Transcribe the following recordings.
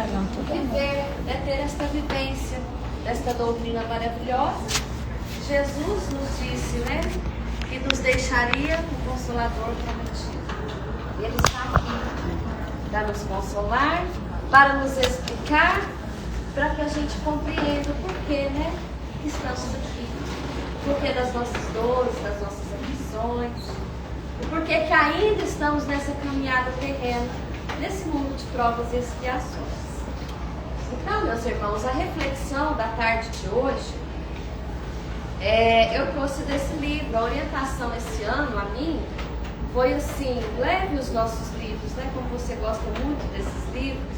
viver, ter esta vivência, desta doutrina maravilhosa. Jesus nos disse, que nos deixaria o Consolador prometido. E Ele está aqui para nos consolar, para nos explicar, para que a gente compreenda o porquê, que estamos aqui. O porquê das nossas dores, das nossas aflições. O porquê que ainda estamos nessa caminhada terrena, nesse mundo de provas e expiações. Então, meus irmãos, a reflexão da tarde de hoje, eu trouxe desse livro. A orientação esse ano, a mim, foi assim: leve os nossos livros, como você gosta muito desses livros,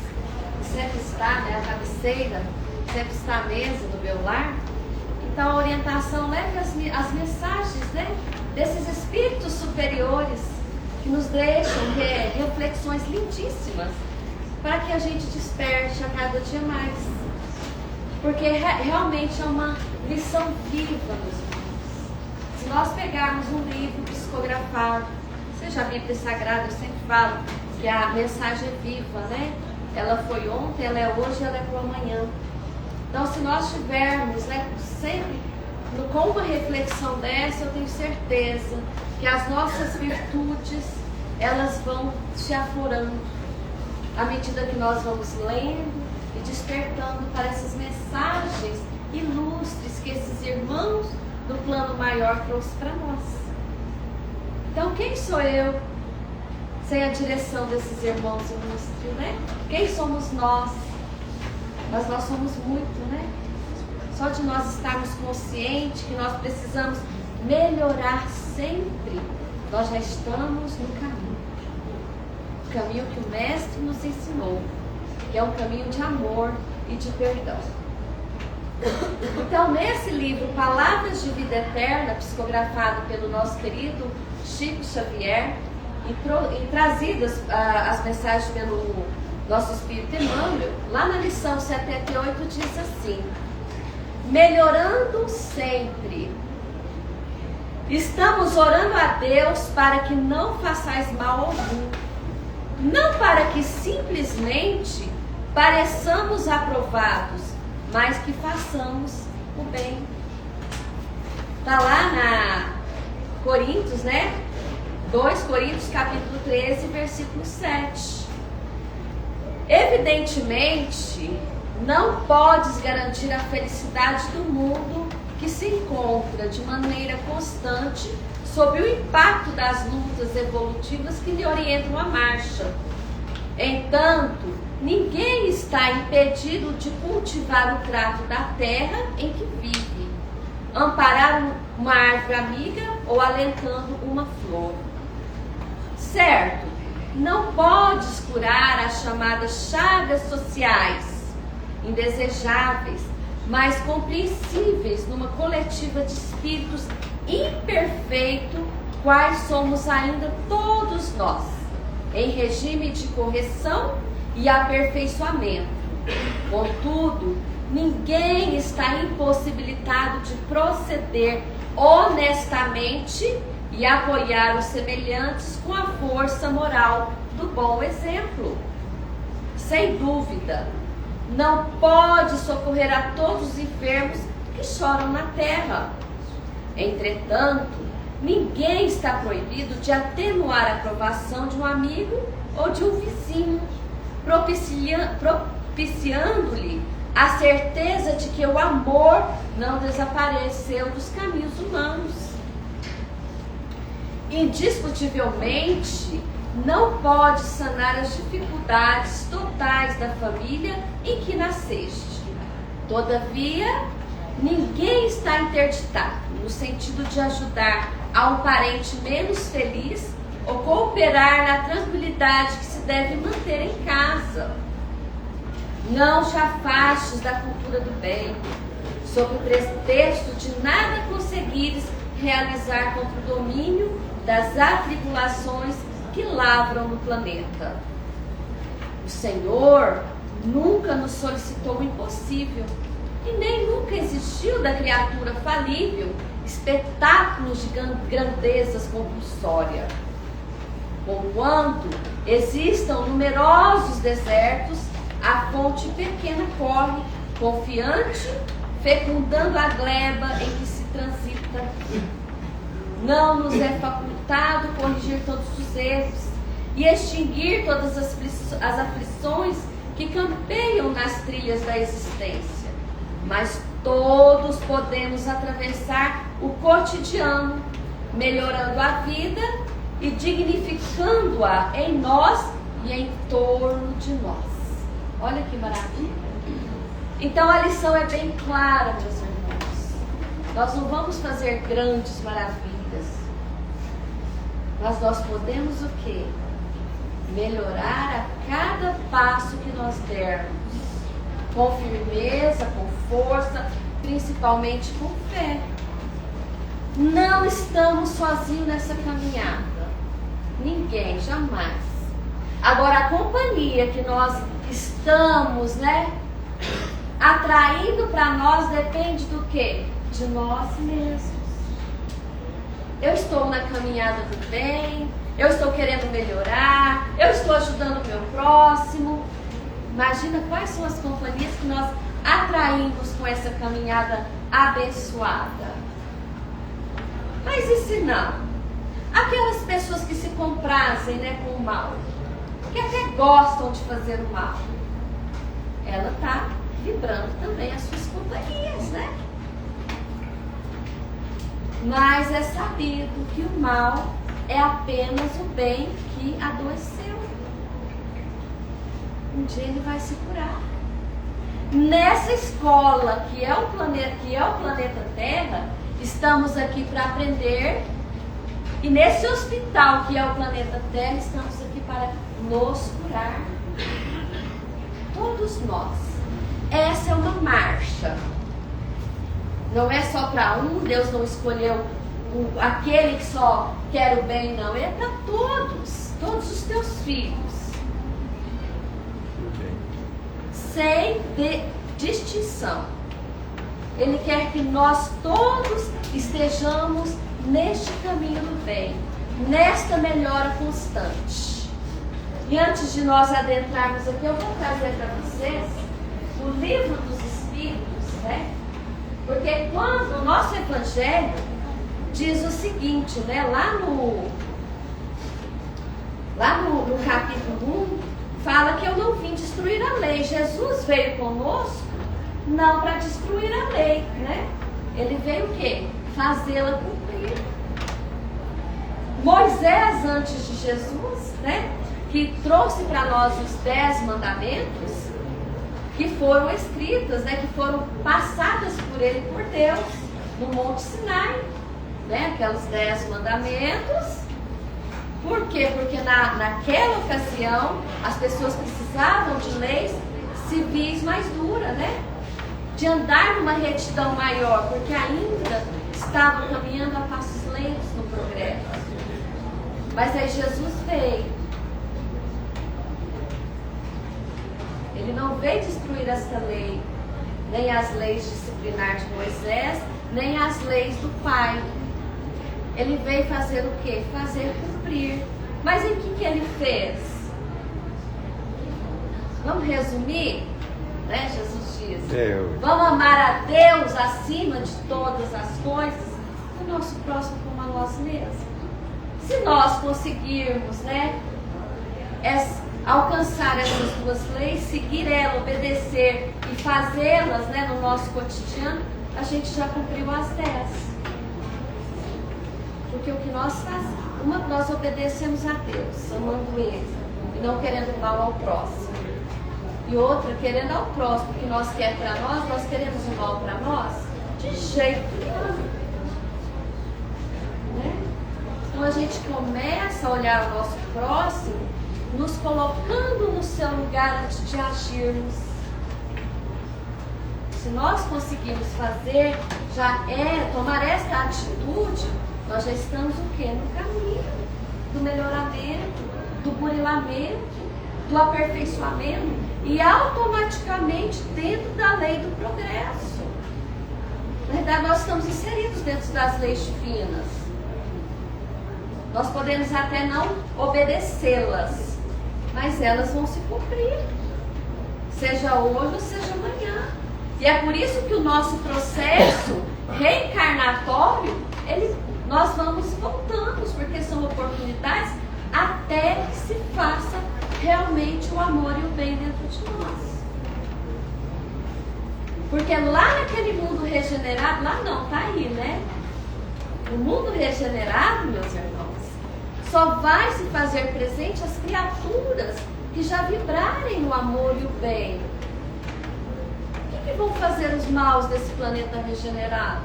sempre está, a cabeceira, sempre está à mesa do meu lar. Então, a orientação, leve as mensagens, desses espíritos superiores que nos deixam reflexões lindíssimas, para que a gente desperte a cada dia mais. Porque realmente é uma lição viva, meus irmãos. Se nós pegarmos um livro psicografado, seja a Bíblia Sagrada, eu sempre falo que a mensagem é viva, Ela foi ontem, ela é hoje, ela é para amanhã. Então, se nós tivermos, sempre com uma reflexão dessa, eu tenho certeza que as nossas virtudes, elas vão se aflorando à medida que nós vamos lendo e despertando para essas mensagens ilustres que esses irmãos do plano maior trouxeram para nós. Então, quem sou eu sem a direção desses irmãos ilustres, Quem somos nós? Mas nós somos muito, Só de nós estarmos conscientes que nós precisamos melhorar sempre, nós já estamos no caminho. O caminho que o Mestre nos ensinou, que é um caminho de amor e de perdão. Então, nesse livro, Palavras de Vida Eterna, psicografado pelo nosso querido Chico Xavier, e trazidas as mensagens pelo nosso Espírito Emmanuel, lá na lição 78 diz assim: melhorando sempre. Estamos orando a Deus para que não façais mal algum, não para que simplesmente pareçamos aprovados, mas que façamos o bem. Está lá na Coríntios, 2 Coríntios capítulo 13, versículo 7. Evidentemente, não podes garantir a felicidade do mundo que se encontra de maneira constante sob o impacto das lutas evolutivas que lhe orientam a marcha. Entanto, ninguém está impedido de cultivar o trato da terra em que vive, amparar uma árvore amiga ou alentando uma flor. Certo, não podes curar as chamadas chagas sociais, indesejáveis, mas compreensíveis numa coletiva de espíritos imperfeitos, quais somos ainda todos nós, em regime de correção e aperfeiçoamento. Contudo, ninguém está impossibilitado de proceder honestamente e apoiar os semelhantes com a força moral do bom exemplo. Sem dúvida, não pode socorrer a todos os enfermos que choram na terra. Entretanto, ninguém está proibido de atenuar a aprovação de um amigo ou de um vizinho, propiciando-lhe a certeza de que o amor não desapareceu dos caminhos humanos. Indiscutivelmente, não pode sanar as dificuldades totais da família em que nasceste. Todavia, ninguém está interditado no sentido de ajudar a um parente menos feliz ou cooperar na tranquilidade que se deve manter em casa. Não te afastes da cultura do bem, sob o pretexto de nada conseguires realizar contra o domínio das atribulações que lavram no planeta. O Senhor nunca nos solicitou o impossível e nem nunca existiu da criatura falível espetáculos de grandezas compulsórias. Conquanto existam numerosos desertos, a fonte pequena corre, confiante, fecundando a gleba em que se transita. Não nos é facultado corrigir todos os erros e extinguir todas as aflições que campeiam nas trilhas da existência. Mas todos podemos atravessar o cotidiano, melhorando a vida e dignificando-a em nós e em torno de nós. Olha que maravilha. Então a lição é bem clara, meus irmãos. Nós não vamos fazer grandes maravilhas, mas nós podemos o quê? Melhorar a cada passo que nós dermos, com firmeza, com força, principalmente com fé. Não estamos sozinhos nessa caminhada. Ninguém, jamais. Agora, a companhia que nós estamos, atraindo para nós depende do quê? De nós mesmos. Eu estou na caminhada do bem, eu estou querendo melhorar, eu estou ajudando o meu próximo. Imagina quais são as companhias que nós atraímos com essa caminhada abençoada. Mas e se não? Aquelas pessoas que se comprazem com o mal, que até gostam de fazer o mal, ela está vibrando também as suas companhias, Mas é sabido que o mal é apenas o bem que adoeceu. Um dia ele vai se curar. Nessa escola que é o planeta Terra, estamos aqui para aprender. E nesse hospital que é o planeta Terra, estamos aqui para nos curar. Todos nós. Essa é uma marcha. Não é só para um, Deus não escolheu aquele que só quer o bem, não. É para todos os teus filhos. Sem distinção. Ele quer que nós todos estejamos neste caminho do bem, nesta melhora constante. E antes de nós adentrarmos aqui, eu vou trazer para vocês o livro dos Espíritos, Porque quando o nosso Evangelho diz o seguinte, lá no capítulo 1, fala que eu não vim destruir a lei. Jesus veio conosco não para destruir a lei, Ele veio o quê? Fazê-la cumprir. Moisés, antes de Jesus, que trouxe para nós os 10 mandamentos, que foram escritas, que foram passadas por ele, por Deus, no Monte Sinai, aqueles 10 mandamentos. Por quê? Porque naquela ocasião as pessoas precisavam de leis civis mais duras, de andar numa retidão maior, porque ainda estavam caminhando a passos lentos no progresso. Mas aí Jesus veio. Ele não veio destruir essa lei, nem as leis disciplinares de Moisés, nem as leis do Pai. Ele veio fazer o quê? Fazer cumprir. Mas em que ele fez? Vamos resumir? Jesus diz: vamos amar a Deus acima de todas as coisas, e o nosso próximo como a nós mesmos. Se nós conseguirmos alcançar essas duas leis, seguir ela, obedecer e fazê-las no nosso cotidiano, a gente já cumpriu as 10. Porque o que nós fazemos, nós obedecemos a Deus, amando Ele e não querendo mal ao próximo. E outra, querendo ao próximo o que nós queremos para nós queremos o mal para nós? De jeito nenhum. Então a gente começa a olhar o nosso próximo, nos colocando no seu lugar antes de agirmos. Se nós conseguirmos fazer, tomar esta atitude, nós já estamos o quê? No caminho do melhoramento, do burilamento, do aperfeiçoamento e automaticamente dentro da lei do progresso. Na verdade, nós estamos inseridos dentro das leis divinas. Nós podemos até não obedecê-las, mas elas vão se cumprir. seja hoje ou seja amanhã. E é por isso que o nosso processo reencarnatório, nós vamos voltando, porque são oportunidades até que se faça realmente o amor e o bem dentro de nós. Porque lá naquele mundo regenerado, lá não, tá aí, né? O mundo regenerado, meus irmãos, só vai se fazer presente às criaturas que já vibrarem no amor e o bem. O que vão fazer os maus desse planeta regenerado?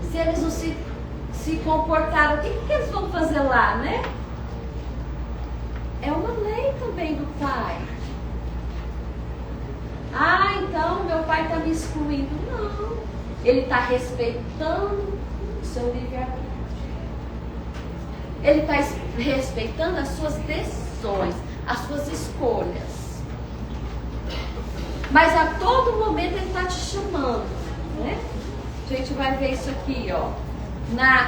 Se eles não se comportaram, o que eles vão fazer lá, né? É uma lei também do Pai. Ah, então meu pai está me excluindo. Não. Ele está respeitando o seu livre-arbítrio. Ele está respeitando as suas decisões, as suas escolhas. Mas a todo momento ele está te chamando, né? A gente vai ver isso aqui, ó.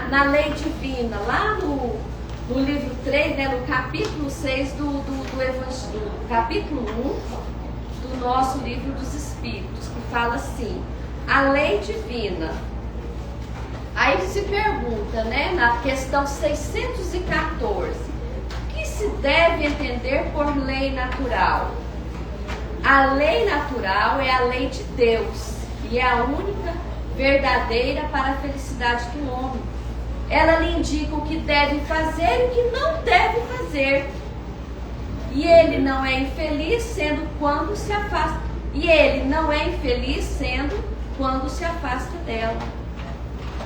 Na lei divina, lá no livro 3, né, no capítulo 6 do Evangelho, capítulo 1 do nosso livro dos Espíritos, que fala assim, a lei divina. Aí se pergunta, né, na questão 614, o que se deve entender por lei natural? A lei natural é a lei de Deus e é a única verdadeira para a felicidade do homem. Ela lhe indica o que deve fazer e o que não deve fazer. E ele não é infeliz sendo quando se afasta. E ele não é infeliz sendo quando se afasta dela.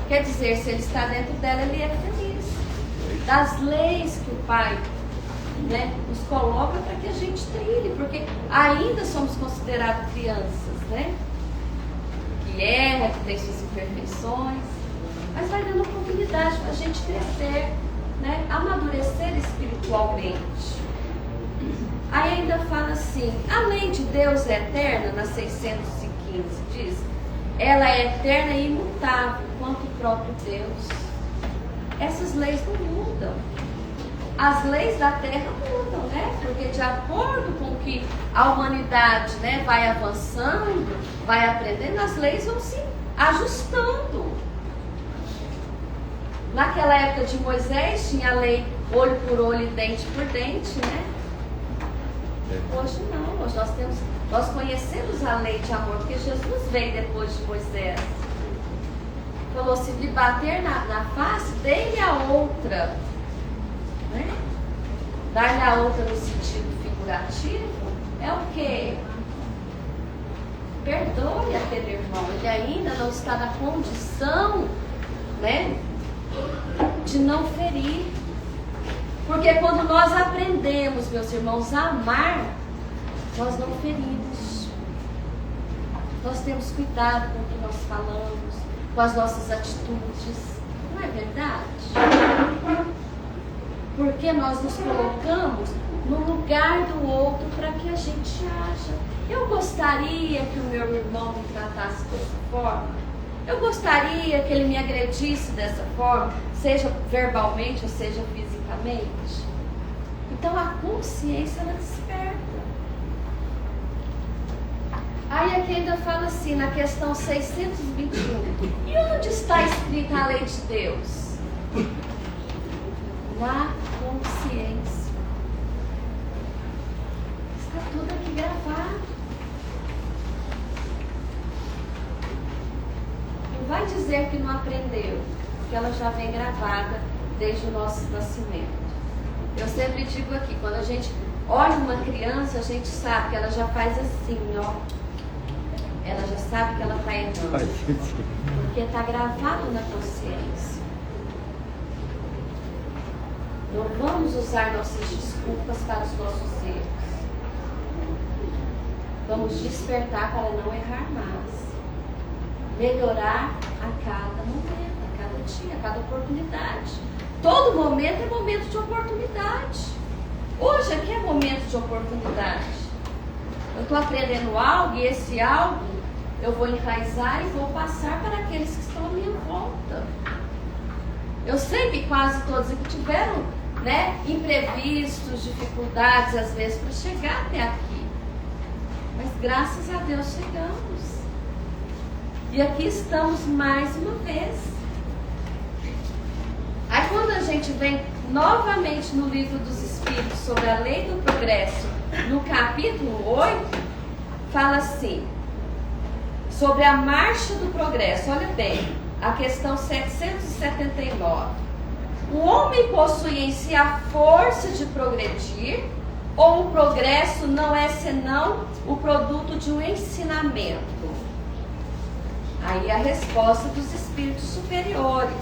Quer dizer, se ele está dentro dela, ele é feliz. Das leis que o Pai, né, nos coloca para que a gente trilhe, porque ainda somos considerados crianças, né? Que erra, que tem suas imperfeições, mas vai dando oportunidade para a gente crescer, né? Amadurecer espiritualmente. Aí ainda fala assim, a lei de Deus é eterna, na 615 diz, ela é eterna e imutável, quanto o próprio Deus. Essas leis não mudam. As leis da Terra mudam, né? Porque de acordo com que a humanidade, né, vai avançando, vai aprendendo, as leis vão se ajustando. Naquela época de Moisés tinha a lei olho por olho e dente por dente, né? Hoje não, hoje nós conhecemos a lei de amor, porque Jesus veio depois de Moisés. Falou, se lhe bater na face, dê-lhe a outra. Né? Dar-lhe a outra no sentido figurativo é o quê? Perdoe aquele irmão, ele ainda não está na condição, né, de não ferir. Porque quando nós aprendemos, meus irmãos, a amar, nós não ferimos. Nós temos cuidado com o que nós falamos, com as nossas atitudes. Não é verdade? Porque nós nos colocamos no lugar do outro para que a gente haja. Eu gostaria que o meu irmão me tratasse dessa forma. Eu gostaria que ele me agredisse dessa forma, seja verbalmente ou seja fisicamente. Então a consciência, ela desperta. Aí aqui ainda fala assim, na questão 621. E onde está escrita a lei de Deus? Na consciência. Está tudo aqui gravado. Não vai dizer que não aprendeu, porque ela já vem gravada desde o nosso nascimento. Eu sempre digo aqui, quando a gente olha uma criança, a gente sabe que ela já faz assim, ó. Ela já sabe que ela está errando, porque está gravado na consciência. Não vamos usar nossas desculpas para os nossos erros. Vamos despertar para não errar mais. Melhorar a cada momento, a cada dia, a cada oportunidade. Todo momento é momento de oportunidade. Hoje aqui é momento de oportunidade. Eu estou aprendendo algo e esse algo eu vou enraizar e vou passar para aqueles que estão à minha volta. Eu sei que quase todos aqui tiveram, né, imprevistos, dificuldades às vezes para chegar até aqui. graças a Deus chegamos. E aqui estamos mais uma vez. Aí quando a gente vem novamente no livro dos Espíritos sobre a lei do progresso, no capítulo 8, fala assim, sobre a marcha do progresso. Olha bem, a questão 779. O homem possui em si a força de progredir, ou o progresso não é senão o produto de um ensinamento? Aí a resposta dos espíritos superiores.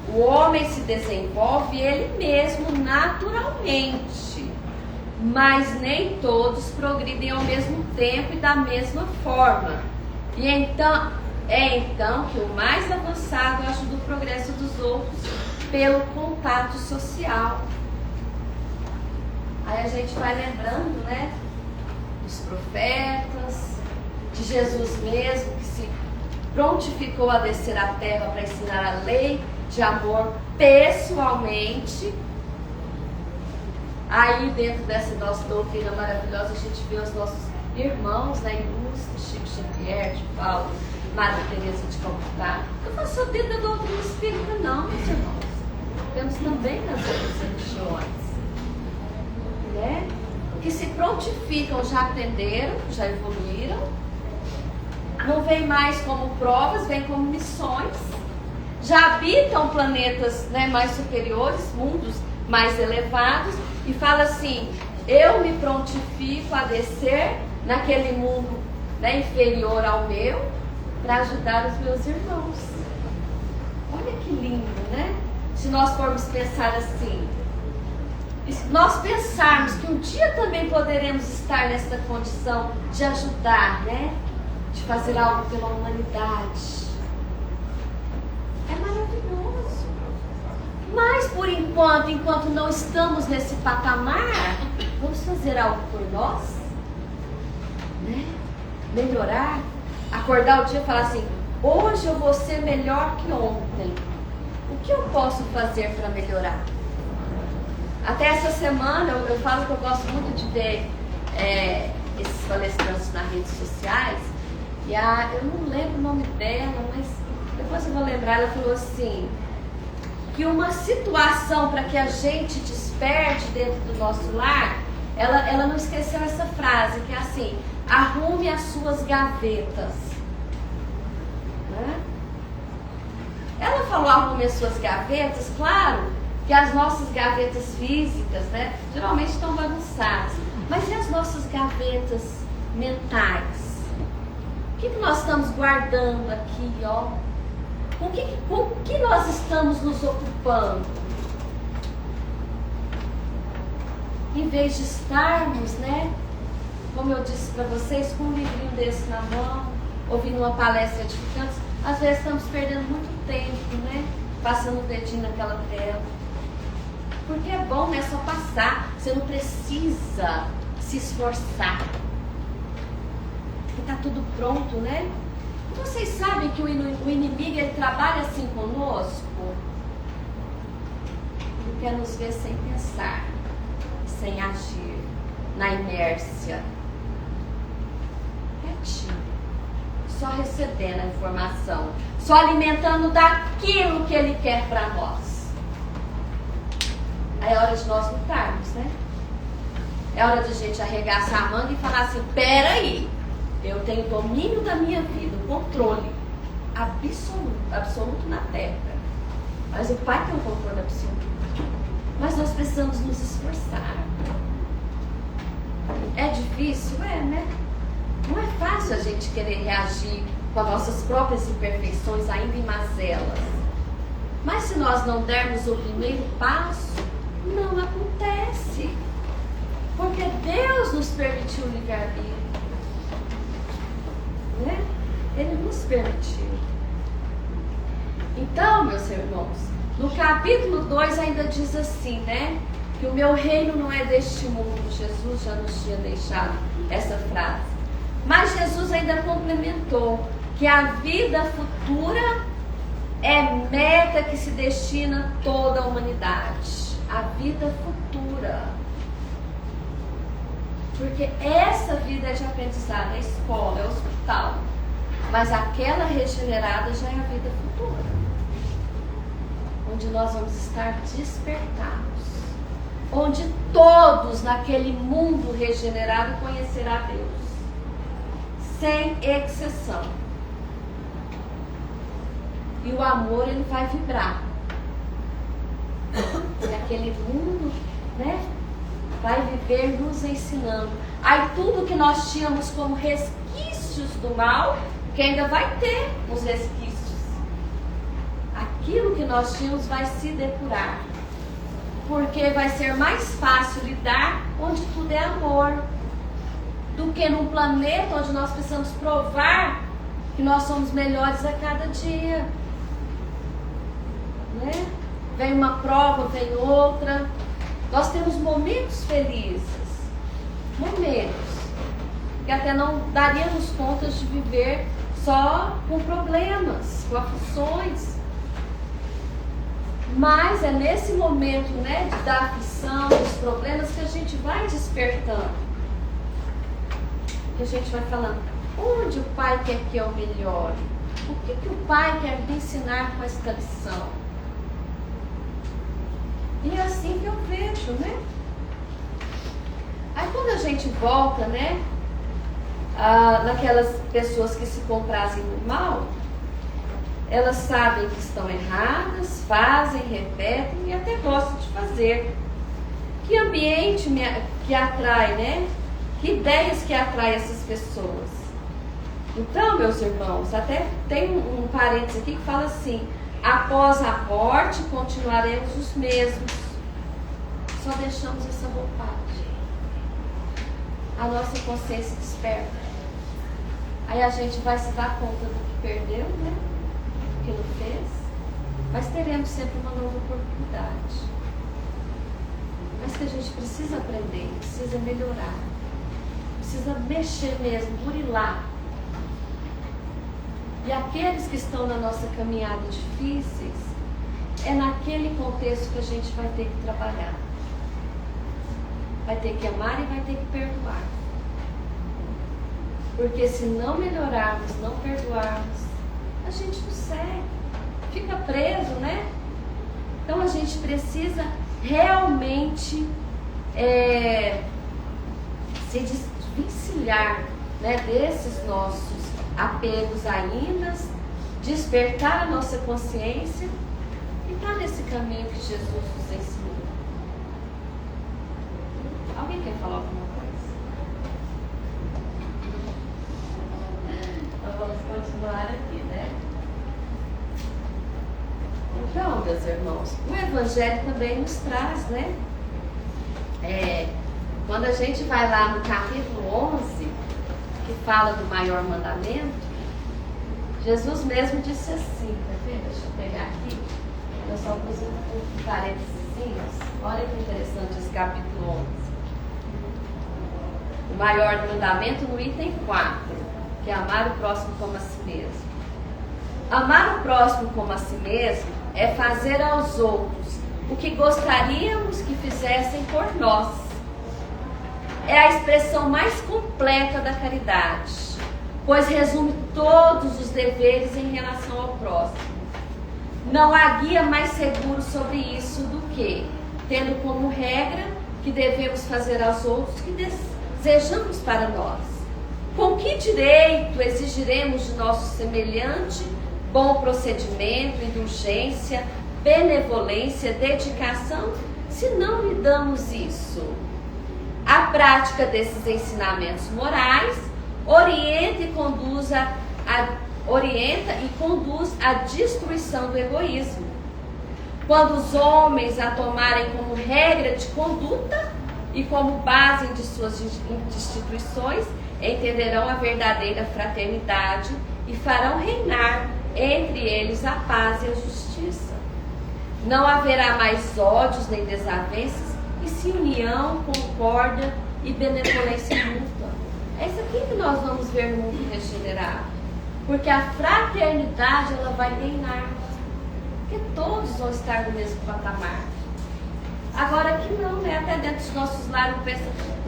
O homem se desenvolve ele mesmo naturalmente, mas nem todos progridem ao mesmo tempo e da mesma forma. E então que o mais avançado ajuda o progresso dos outros pelo contato social. Aí a gente vai lembrando, né, dos profetas, de Jesus mesmo, que se prontificou a descer à terra para ensinar a lei de amor pessoalmente. Aí dentro dessa nossa doutrina maravilhosa a gente vê os nossos irmãos, né, ilustres, Chico Xavier, de Paulo, Madre Teresa de Calcutá. Eu não sou dentro da doutrina espírita não, meus irmãos. Temos também nas outras religiões, né, que se prontificam, já aprenderam, já evoluíram, não vem mais como provas, vem como missões, já habitam planetas, né, mais superiores, mundos mais elevados, e fala assim, eu me prontifico a descer naquele mundo, né, inferior ao meu, para ajudar os meus irmãos. Olha que lindo, né? Se nós formos pensar assim, e se nós pensarmos que um dia também poderemos estar nessa condição de ajudar, né, de fazer algo pela humanidade, é maravilhoso. Mas por enquanto não estamos nesse patamar, vamos fazer algo por nós, né? Melhorar, acordar o dia e falar assim, hoje eu vou ser melhor que ontem. O que eu posso fazer para melhorar? Até essa semana eu falo que eu gosto muito de ver esses palestrantes nas redes sociais. E eu não lembro o nome dela, mas depois eu vou lembrar. Ela falou assim, que uma situação para que a gente desperte dentro do nosso lar, ela não esqueceu essa frase, que é assim, arrume as suas gavetas, né? Ela falou arrume as suas gavetas, claro que as nossas gavetas físicas, né, geralmente estão bagunçadas, mas e as nossas gavetas mentais? O que nós estamos guardando aqui, ó? Com que nós estamos nos ocupando? Em vez de estarmos, né, como eu disse para vocês, com um livrinho desse na mão, ouvindo uma palestra edificante, às vezes estamos perdendo muito tempo, né, passando o dedinho naquela tela. Porque é bom, né, só passar, você não precisa se esforçar. Está tudo pronto, né? Vocês sabem que o inimigo, ele trabalha assim conosco? Ele quer nos ver sem pensar, sem agir, na inércia, quietinho, só recebendo a informação, só alimentando daquilo que ele quer para nós. Aí é hora de nós lutarmos, né? É hora de a gente arregaçar a manga e falar assim, peraí, eu tenho domínio da minha vida, o controle absoluto na terra. Mas o Pai tem o controle absoluto. Mas nós precisamos nos esforçar. É difícil? É, né? Não é fácil a gente querer reagir com as nossas próprias imperfeições, ainda em mazelas. Mas se nós não dermos o primeiro passo, não acontece. Porque Deus nos permitiu o livre-arbítrio. Né? Ele nos permitiu. Então, meus irmãos, no capítulo 2 ainda diz assim, né? Que o meu reino não é deste mundo. Jesus já nos tinha deixado essa frase. Mas Jesus ainda complementou que a vida futura é meta que se destina a toda a humanidade. A vida futura. Porque essa vida é de aprendizado, é escola, é hospital. Mas aquela regenerada já é a vida futura, onde nós vamos estar despertados, onde todos naquele mundo regenerado conhecerão Deus, sem exceção. E o amor, ele vai vibrar. E aquele mundo, né, vai viver nos ensinando. Aí tudo que nós tínhamos como resquícios do mal, que ainda vai ter os resquícios, aquilo que nós tínhamos vai se depurar. Porque vai ser mais fácil lidar onde tudo é amor, do que num planeta onde nós precisamos provar que nós somos melhores a cada dia, né? Vem uma prova, vem outra. Nós temos momentos felizes, momentos que até não daríamos conta de viver só com problemas, com aflições. Mas é nesse momento, né, da aflição, dos problemas, que a gente vai despertando, que a gente vai falando: onde o Pai quer que eu melhore? O que o Pai quer me ensinar com esta lição? E é assim que eu vejo, né? Aí quando a gente volta, né, naquelas pessoas que se comprazem no mal, elas sabem que estão erradas, fazem, repetem e até gostam de fazer. Que ambiente que atrai, né? Que ideias que atrai essas pessoas? Então, meus irmãos, até tem um parênteses aqui que fala assim: após a morte continuaremos os mesmos. Só deixamos essa roupagem. A nossa consciência desperta. Aí a gente vai se dar conta do que perdeu, né? Do que não fez. Mas teremos sempre uma nova oportunidade. Mas que a gente precisa aprender, precisa melhorar. Precisa mexer mesmo, burilar. E aqueles que estão na nossa caminhada difíceis, é naquele contexto que a gente vai ter que trabalhar. Vai ter que amar e vai ter que perdoar. Porque se não melhorarmos, não perdoarmos, a gente não segue. Fica preso, né? Então a gente precisa realmente se desvencilhar, né, desses nossos apegos ainda, despertar a nossa consciência e estar nesse caminho que Jesus nos ensinou. Alguém quer falar alguma coisa? Nós vamos continuar aqui, né? Então, meus irmãos, o Evangelho também nos traz, né? Quando a gente vai lá no capítulo 11, que fala do maior mandamento, Jesus mesmo disse assim, tá vendo? Deixa eu pegar aqui, eu só pus um parênteses. Olha que interessante esse capítulo 11. O maior mandamento no item 4, que é amar o próximo como a si mesmo. Amar o próximo como a si mesmo é fazer aos outros o que gostaríamos que fizessem por nós. É a expressão mais completa da caridade, pois resume todos os deveres em relação ao próximo. Não há guia mais seguro sobre isso do que, tendo como regra que devemos fazer aos outros o que desejamos para nós. Com que direito exigiremos de nosso semelhante bom procedimento, indulgência, benevolência, dedicação, se não lhe damos isso? A prática desses ensinamentos morais orienta e conduz à destruição do egoísmo. Quando os homens a tomarem como regra de conduta e como base de suas instituições, entenderão a verdadeira fraternidade e farão reinar entre eles a paz e a justiça. Não haverá mais ódios nem desavenças, e sim união, concórdia e benevolência mútua. É isso aqui que nós vamos ver no mundo regenerado. Porque a fraternidade, ela vai reinar. Porque todos vão estar no mesmo patamar. Agora que não, né? Até dentro dos nossos lares,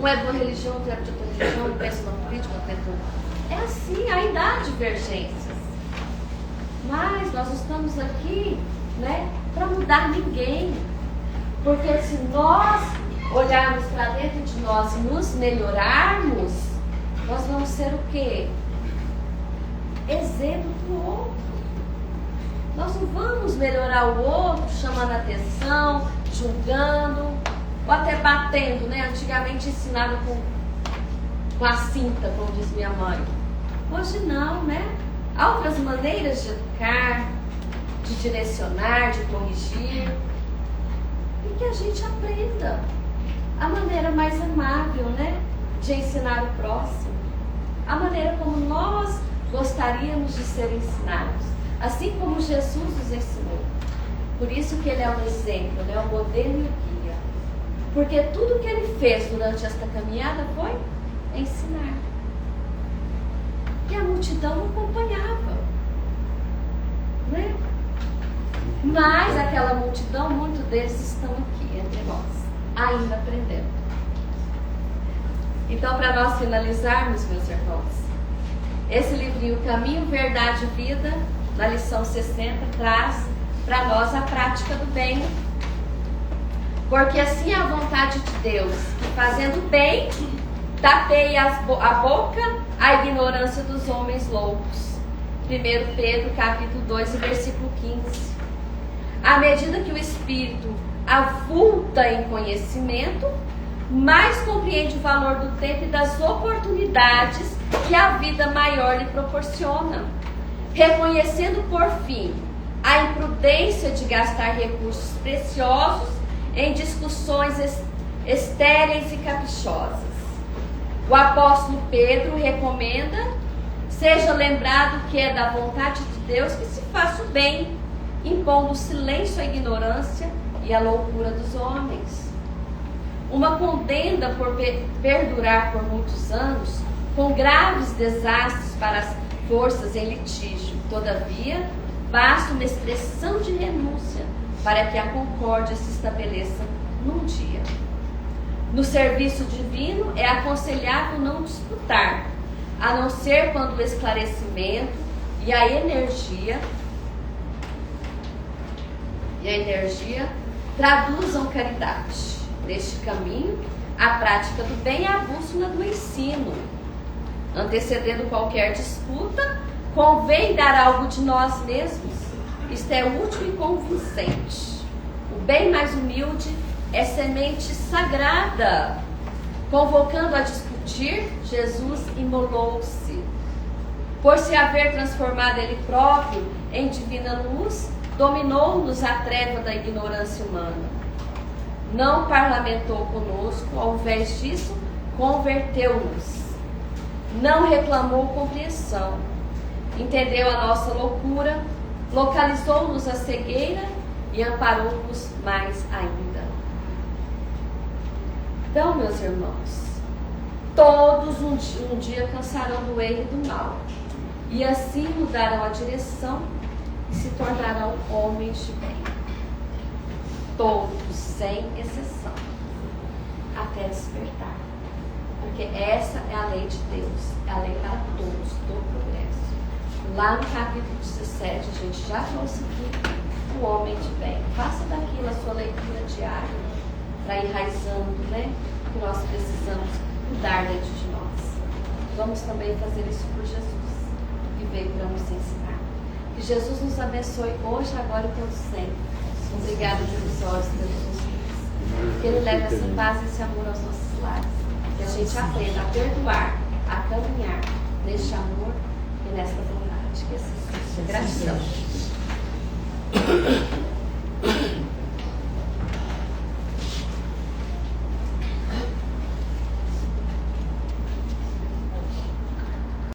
um é de uma religião, outro é de outra religião, um pensa numa política, outro é de outra. É assim, ainda há divergências. Mas nós não estamos aqui, né, para mudar ninguém. Porque se nós olharmos para dentro de nós e nos melhorarmos, nós vamos ser o quê? Exemplo para o outro. Nós não vamos melhorar o outro chamando atenção, julgando, ou até batendo, né? Antigamente ensinava com a cinta, como diz minha mãe. Hoje não, né? Há outras maneiras de educar, de direcionar, de corrigir. E que a gente aprenda a maneira mais amável, né? De ensinar o próximo. A maneira como nós gostaríamos de ser ensinados. Assim como Jesus nos ensinou. Por isso que ele é um exemplo, né? O modelo e o guia. Porque tudo que ele fez durante esta caminhada foi ensinar. E a multidão não acompanhava. Né? Mas aquela multidão, muitos deles estão aqui entre nós, ainda aprendendo. Então, para nós finalizarmos, meus irmãos, esse livrinho Caminho, Verdade e Vida, na lição 60, traz para nós a prática do bem. Porque assim é a vontade de Deus, que fazendo bem, tapeia a boca a ignorância dos homens loucos. 1 Pedro, capítulo 2, versículo 15. À medida que o Espírito avulta em conhecimento, mais compreende o valor do tempo e das oportunidades que a vida maior lhe proporciona, reconhecendo por fim a imprudência de gastar recursos preciosos em discussões estéreis e caprichosas. O apóstolo Pedro recomenda: seja lembrado que é da vontade de Deus que se faça o bem, impondo o silêncio à ignorância e à loucura dos homens. Uma contenda por perdurar por muitos anos, com graves desastres para as forças em litígio. Todavia, basta uma expressão de renúncia para que a concórdia se estabeleça num dia. No serviço divino é aconselhável não disputar, a não ser quando o esclarecimento e a energia traduzam caridade. Neste caminho, a prática do bem é a bússola do ensino. Antecedendo qualquer disputa, convém dar algo de nós mesmos. Isto é útil e convincente. O bem mais humilde é semente sagrada. Convocando a discutir, Jesus imolou-se. Por se haver transformado ele próprio em divina luz, dominou-nos a treva da ignorância humana. Não parlamentou conosco, ao invés disso, converteu-nos. Não reclamou compreensão. Entendeu a nossa loucura, localizou-nos a cegueira e amparou-nos mais ainda. Então, meus irmãos, todos um dia cansarão do erro e do mal, e assim mudarão a direção e se tornarão homens de bem. Todos, sem exceção, até despertar. Porque essa é a lei de Deus, é a lei para todos, do progresso. Lá no capítulo 17, a gente já trouxe aqui o homem de bem. Faça daquilo a sua leitura diária, para ir enraizando, né? Que nós precisamos mudar dentro de nós. Vamos também fazer isso por Jesus, que veio para nos ensinar. Que Jesus nos abençoe hoje, agora e pelo sempre. Obrigada, Jesus, olhos pelos nossos filhos. Que Ele leve essa paz e esse amor aos nossos lares. Que a gente aprenda a perdoar, a caminhar neste amor e nesta vontade. Que assim seja. Gratidão.